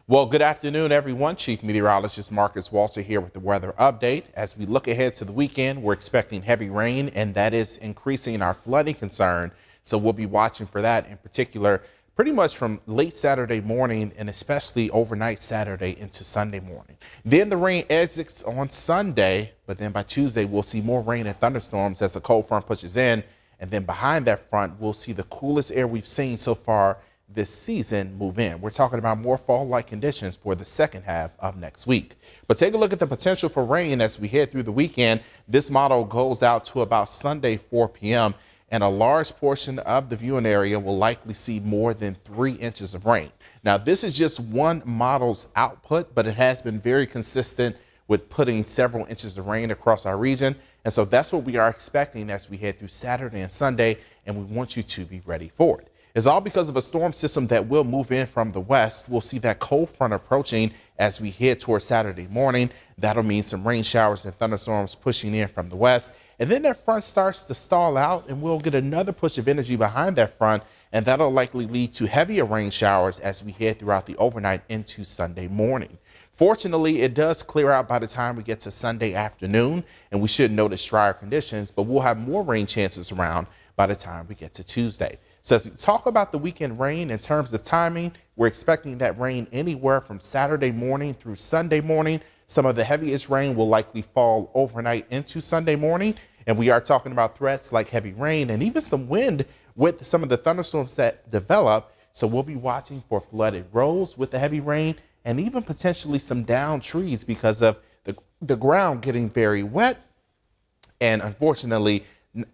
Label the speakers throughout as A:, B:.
A: Well, good afternoon, everyone. Chief Meteorologist Marcus Walter here with the weather update. As we look ahead to the weekend, we're expecting heavy rain, and that is increasing our flooding concern. So we'll be watching for that in particular, pretty much from late Saturday morning and especially overnight Saturday into Sunday morning. Then the rain exits on Sunday, but then by Tuesday, we'll see more rain and thunderstorms as the cold front pushes in. And then behind that front, we'll see the coolest air we've seen so far this season move in. We're talking about more fall-like conditions for the second half of next week. But take a look at the potential for rain as we head through the weekend. This model goes out to about Sunday, 4 p.m. and a large portion of the viewing area will likely see more than 3 inches of rain. Now, this is just one model's output, but it has been very consistent with putting several inches of rain across our region. And so that's what we are expecting as we head through Saturday and Sunday, and we want you to be ready for it. It's all because of a storm system that will move in from the west. We'll see that cold front approaching as we head towards Saturday morning. That'll mean some rain showers and thunderstorms pushing in from the west. And then that front starts to stall out, and we'll get another push of energy behind that front, and that'll likely lead to heavier rain showers as we head throughout the overnight into Sunday morning. Fortunately, it does clear out by the time we get to Sunday afternoon, and we should notice drier conditions, but we'll have more rain chances around by the time we get to Tuesday. So as we talk about the weekend rain in terms of timing, we're expecting that rain anywhere from Saturday morning through Sunday morning. Some of the heaviest rain will likely fall overnight into Sunday morning. And we are talking about threats like heavy rain and even some wind with some of the thunderstorms that develop. So we'll be watching for flooded roads with the heavy rain and even potentially some downed trees because of the ground getting very wet and unfortunately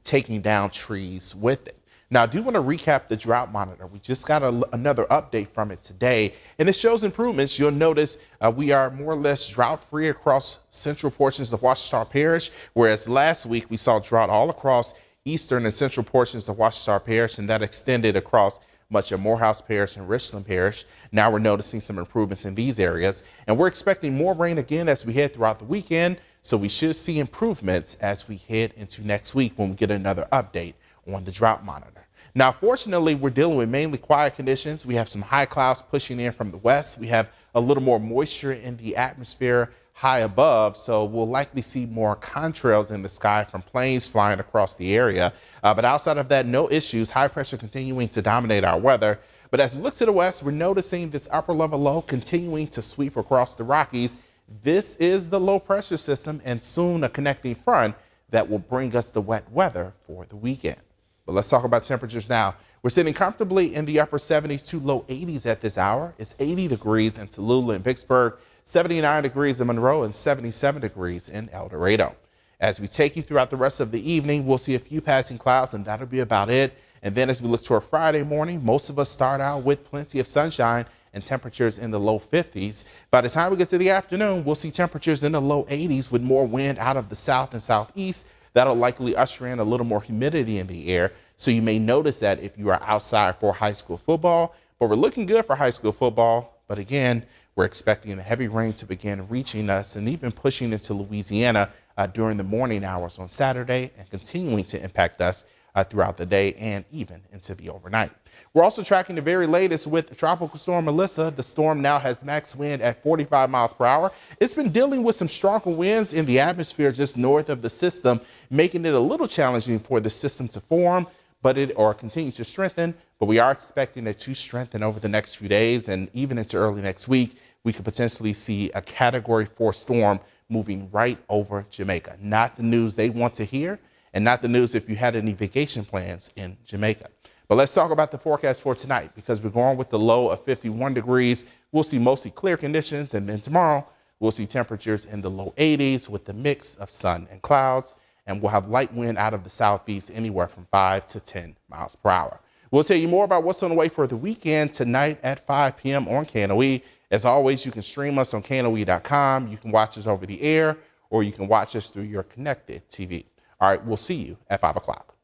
A: taking down trees with it. Now, I do want to recap the drought monitor. We just got another update from it today, and it shows improvements. You'll notice we are more or less drought-free across central portions of Ouachita Parish, whereas last week we saw drought all across eastern and central portions of Ouachita Parish, and that extended across much of Morehouse Parish and Richland Parish. Now we're noticing some improvements in these areas, and we're expecting more rain again as we head throughout the weekend, so we should see improvements as we head into next week when we get another update on the drought monitor. Now, fortunately, we're dealing with mainly quiet conditions. We have some high clouds pushing in from the west. We have a little more moisture in the atmosphere high above, so we'll likely see more contrails in the sky from planes flying across the area. But outside of that, no issues. High pressure continuing to dominate our weather. But as we look to the west, we're noticing this upper level low continuing to sweep across the Rockies. This is the low pressure system and soon a connecting front that will bring us the wet weather for the weekend. But let's talk about temperatures now. We're sitting comfortably in the upper 70s to low 80s at this hour. It's 80 degrees in Tallulah and Vicksburg, 79 degrees in Monroe, and 77 degrees in El Dorado. As we take you throughout the rest of the evening, we'll see a few passing clouds, and that'll be about it. And then as we look toward Friday morning, most of us start out with plenty of sunshine and temperatures in the low 50s. By the time we get to the afternoon, we'll see temperatures in the low 80s with more wind out of the south and southeast. That'll likely usher in a little more humidity in the air. So you may notice that if you are outside for high school football, but we're looking good for high school football. But again, we're expecting the heavy rain to begin reaching us and even pushing into Louisiana during the morning hours on Saturday and continuing to impact us throughout the day and even into the overnight. We're also tracking the very latest with Tropical Storm Melissa. The storm now has max wind at 45 miles per hour. It's been dealing with some stronger winds in the atmosphere just north of the system, making it a little challenging for the system to form, but it continues to strengthen. But we are expecting it to strengthen over the next few days, and even into early next week, we could potentially see a Category 4 storm moving right over Jamaica. Not the news they want to hear, and not the news if you had any vacation plans in Jamaica. But let's talk about the forecast for tonight, because we're going with the low of 51 degrees. We'll see mostly clear conditions, and then tomorrow we'll see temperatures in the low 80s with the mix of sun and clouds, and we'll have light wind out of the southeast anywhere from 5 to 10 miles per hour. We'll tell you more about what's on the way for the weekend tonight at 5 p.m. on KNOE. As always, you can stream us on KNOE.com. You can watch us over the air, or you can watch us through your connected TV. All right, we'll see you at 5 o'clock.